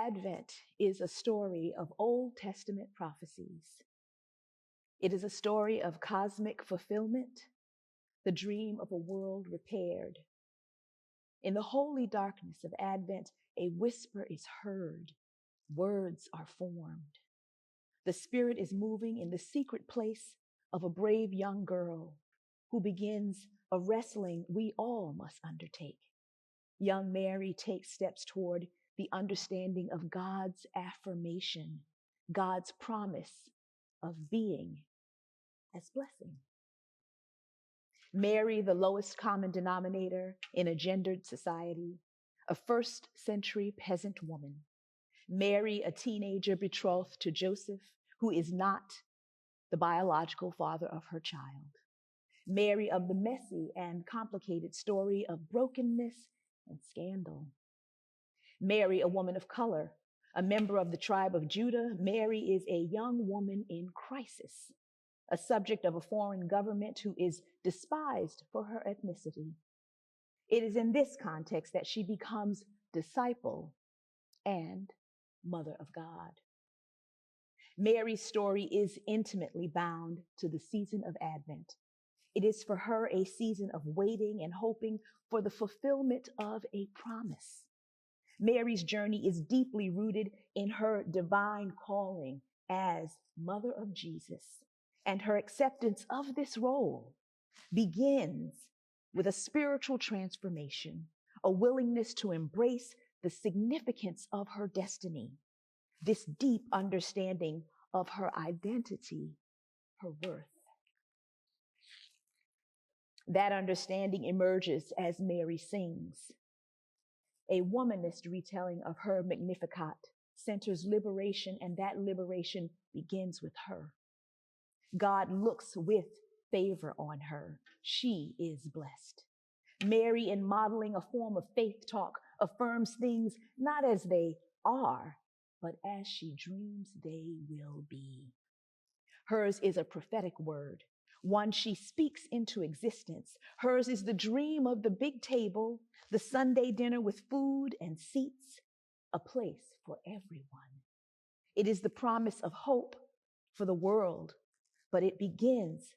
Advent is a story of Old Testament prophecies. It is a story of cosmic fulfillment, the dream of a world repaired. In the holy darkness of Advent, a whisper is heard, words are formed. The Spirit is moving in the secret place of a brave young girl who begins a wrestling we all must undertake. Young Mary takes steps toward the understanding of God's affirmation, God's promise of being as blessing. Mary, the lowest common denominator in a gendered society, a first-century peasant woman. Mary, a teenager betrothed to Joseph, who is not the biological father of her child. Mary of the messy and complicated story of brokenness and scandal. Mary, a woman of color, a member of the tribe of Judah. Mary is a young woman in crisis, a subject of a foreign government who is despised for her ethnicity. It is in this context that she becomes disciple and mother of God. Mary's story is intimately bound to the season of Advent. It is for her a season of waiting and hoping for the fulfillment of a promise. Mary's journey is deeply rooted in her divine calling as Mother of Jesus, and her acceptance of this role begins with a spiritual transformation, a willingness to embrace the significance of her destiny, this deep understanding of her identity, her worth. That understanding emerges as Mary sings. A womanist retelling of her Magnificat centers liberation, and that liberation begins with her. God looks with favor on her. She is blessed. Mary, in modeling a form of faith talk, affirms things not as they are, but as she dreams they will be. Hers is a prophetic word, one she speaks into existence. Hers is the dream of the big table, the Sunday dinner with food and seats, a place for everyone. It is the promise of hope for the world, but it begins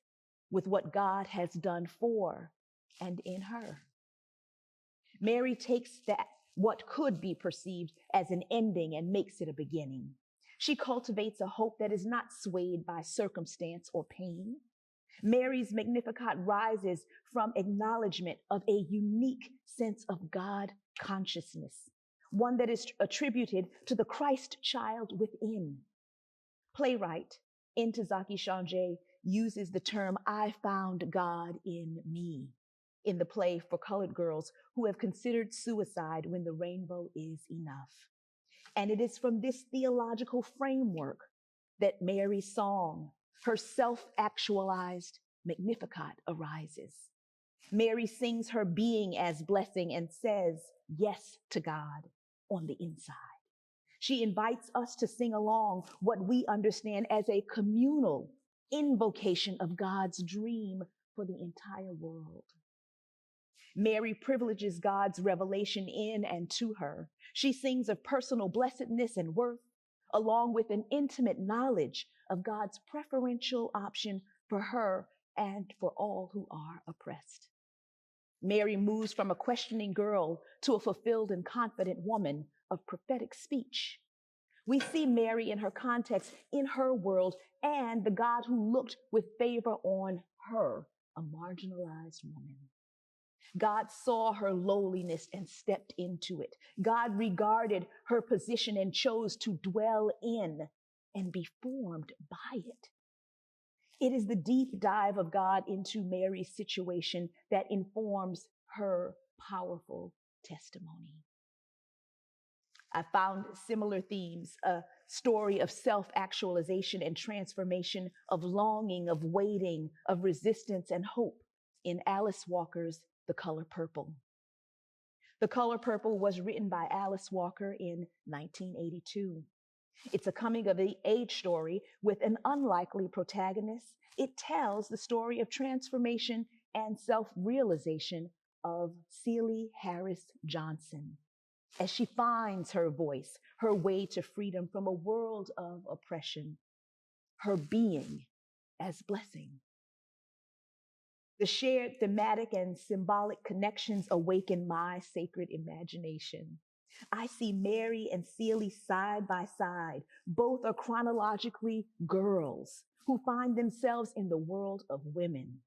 with what God has done for and in her. Mary takes that what could be perceived as an ending and makes it a beginning. She cultivates a hope that is not swayed by circumstance or pain. Mary's Magnificat rises from acknowledgement of a unique sense of God consciousness, one that is attributed to the Christ child within. Playwright Ntozake Shange uses the term, "I found God in me," in the play for colored girls who have considered suicide when the rainbow is enough. And it is from this theological framework that Mary's song, her self-actualized Magnificat, arises. Mary sings her being as blessing and says yes to God on the inside. She invites us to sing along what we understand as a communal invocation of God's dream for the entire world. Mary privileges God's revelation in and to her. She sings of personal blessedness and worth, along with an intimate knowledge of God's preferential option for her and for all who are oppressed. Mary moves from a questioning girl to a fulfilled and confident woman of prophetic speech. We see Mary in her context, in her world, and the God who looked with favor on her, a marginalized woman. God saw her lowliness and stepped into it. God regarded her position and chose to dwell in and be formed by it. It is the deep dive of God into Mary's situation that informs her powerful testimony. I found similar themes, a story of self-actualization and transformation, of longing, of waiting, of resistance and hope in Alice Walker's The Color Purple. The Color Purple was written by Alice Walker in 1982. It's a coming-of-age story with an unlikely protagonist. It tells the story of transformation and self-realization of Celie Harris Johnson, as she finds her voice, her way to freedom from a world of oppression, her being as blessing. The shared thematic and symbolic connections awaken my sacred imagination. I see Mary and Celie side by side. Both are chronologically girls who find themselves in the world of women.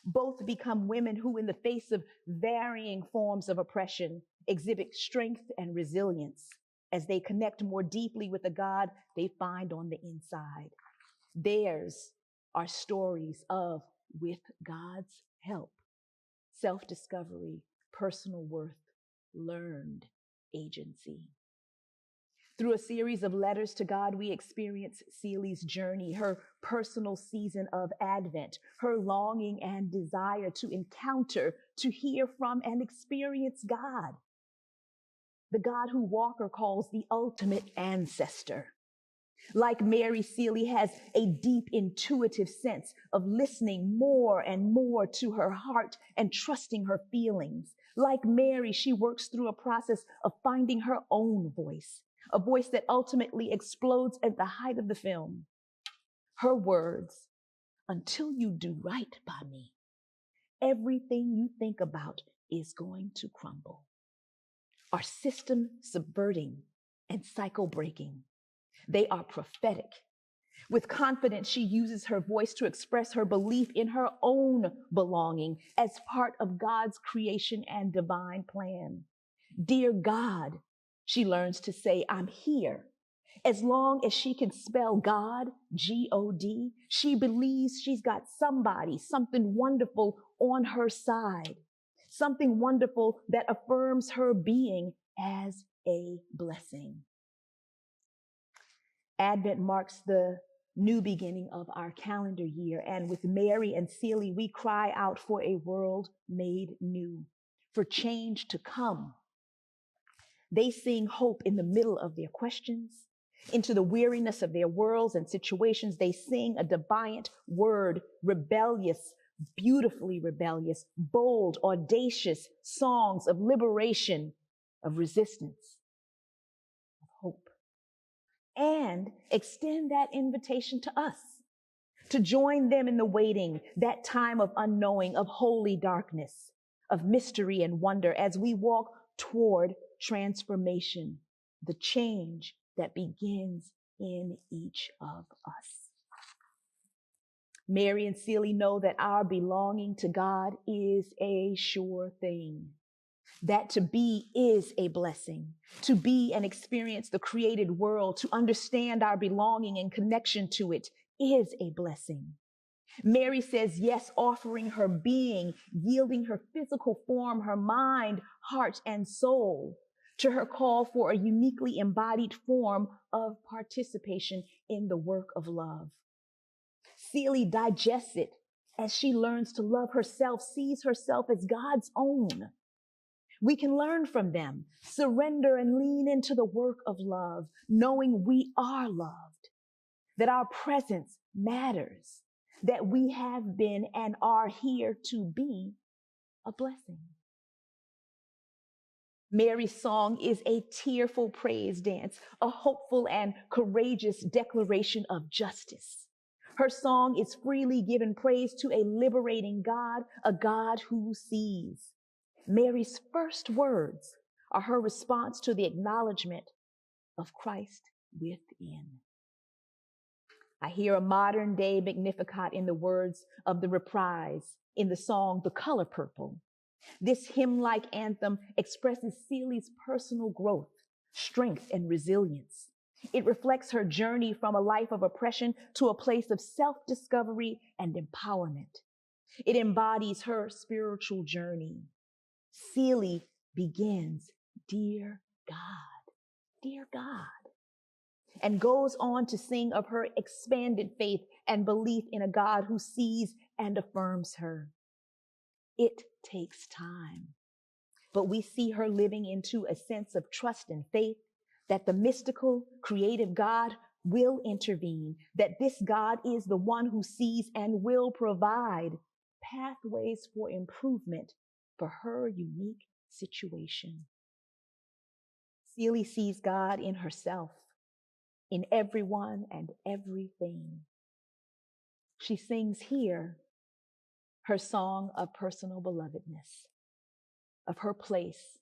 Both become women who, in the face of varying forms of oppression, exhibit strength and resilience as they connect more deeply with the God they find on the inside. Theirs are stories of, with God's help, self-discovery, personal worth, learned agency. Through a series of letters to God, we experience Celie's journey, her personal season of Advent, her longing and desire to encounter, to hear from, and experience God, the God who Walker calls the ultimate ancestor. Like Mary, Celie has a deep intuitive sense of listening more and more to her heart and trusting her feelings. Like Mary, she works through a process of finding her own voice, a voice that ultimately explodes at the height of the film. Her words, "Until you do right by me, everything you think about is going to crumble," are system subverting and cycle breaking. They are prophetic. With confidence, she uses her voice to express her belief in her own belonging as part of God's creation and divine plan. Dear God, she learns to say, "I'm here." As long as she can spell God, G-O-D, she believes she's got somebody, something wonderful on her side, something wonderful that affirms her being as a blessing. Advent marks the new beginning of our calendar year, and with Mary and Celie, we cry out for a world made new, for change to come. They sing hope in the middle of their questions. Into the weariness of their worlds and situations, they sing a defiant word, rebellious, beautifully rebellious, bold, audacious songs of liberation, of resistance, of hope. And extend that invitation to us, to join them in the waiting, that time of unknowing, of holy darkness, of mystery and wonder as we walk toward transformation, the change that begins in each of us. Mary and Celie know that our belonging to God is a sure thing, that to be is a blessing, to be and experience the created world, to understand our belonging and connection to it is a blessing. Mary says yes, offering her being, yielding her physical form, her mind, heart, and soul to her call for a uniquely embodied form of participation in the work of love. Celie digests it as she learns to love herself, sees herself as God's own. We can learn from them, surrender and lean into the work of love, knowing we are loved, that our presence matters, that we have been and are here to be a blessing. Mary's song is a tearful praise dance, a hopeful and courageous declaration of justice. Her song is freely given praise to a liberating God, a God who sees. Mary's first words are her response to the acknowledgement of Christ within. I hear a modern day Magnificat in the words of the reprise in the song, "The Color Purple." This hymn-like anthem expresses Celie's personal growth, strength, and resilience. It reflects her journey from a life of oppression to a place of self-discovery and empowerment. It embodies her spiritual journey. Celie begins, "Dear God, dear God," and goes on to sing of her expanded faith and belief in a God who sees and affirms her. It takes time, but we see her living into a sense of trust and faith that the mystical, creative God will intervene, that this God is the one who sees and will provide pathways for improvement for her unique situation. Celie sees God in herself, in everyone and everything. She sings here her song of personal belovedness, of her place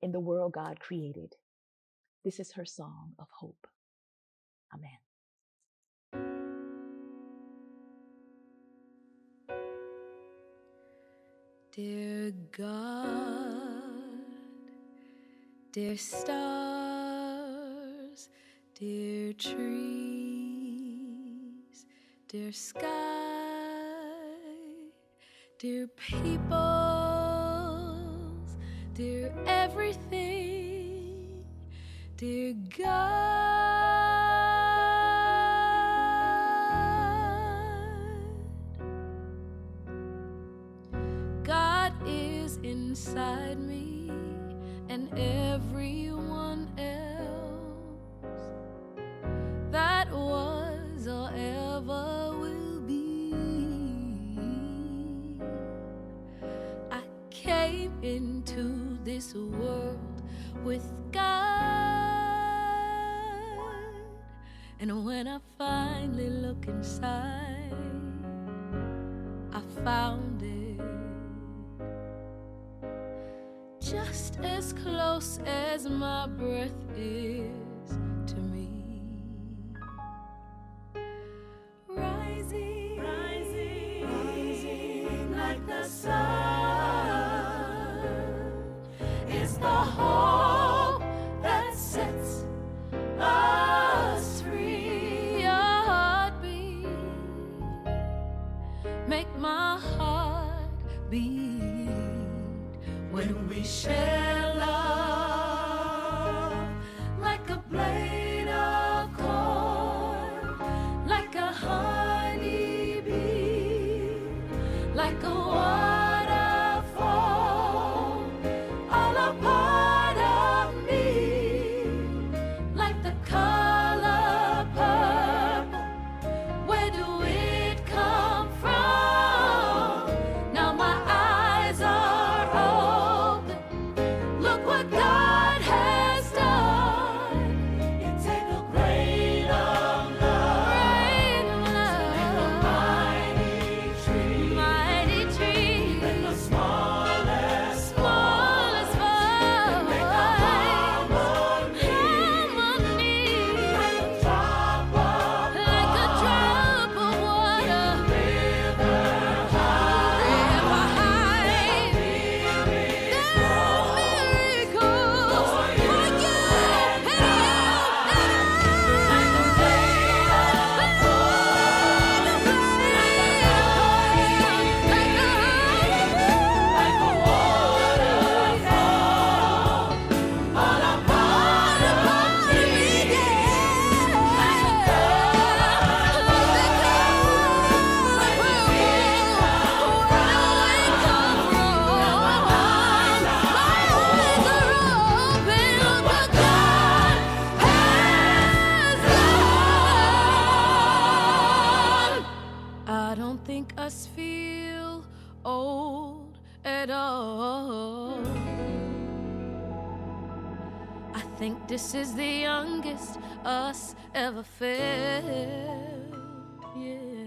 in the world God created. This is her song of hope. Amen. Dear God, dear stars, dear trees, dear sky, dear peoples, dear everything, dear God, God is inside me and everyone else that was or ever will be. I came into this world with God, and when I finally look inside, I found it. Just as close as my breath is to me. Rising, rising, rising like the sun is the hope that sets us free. Your heartbeat make my heart beat. When we share love like a blade of corn, like a honeybee, like a waterfall, all a part of me, like the color purple. Where do it come from? Now my eyes are open. Look what God has done. You take a grain of love, make a mighty tree, even the smallest bud, make a harmony, like a drop of water, river high, miracles for you and you. I don't think us feel old at all. I think this is the youngest us ever felt. Yeah.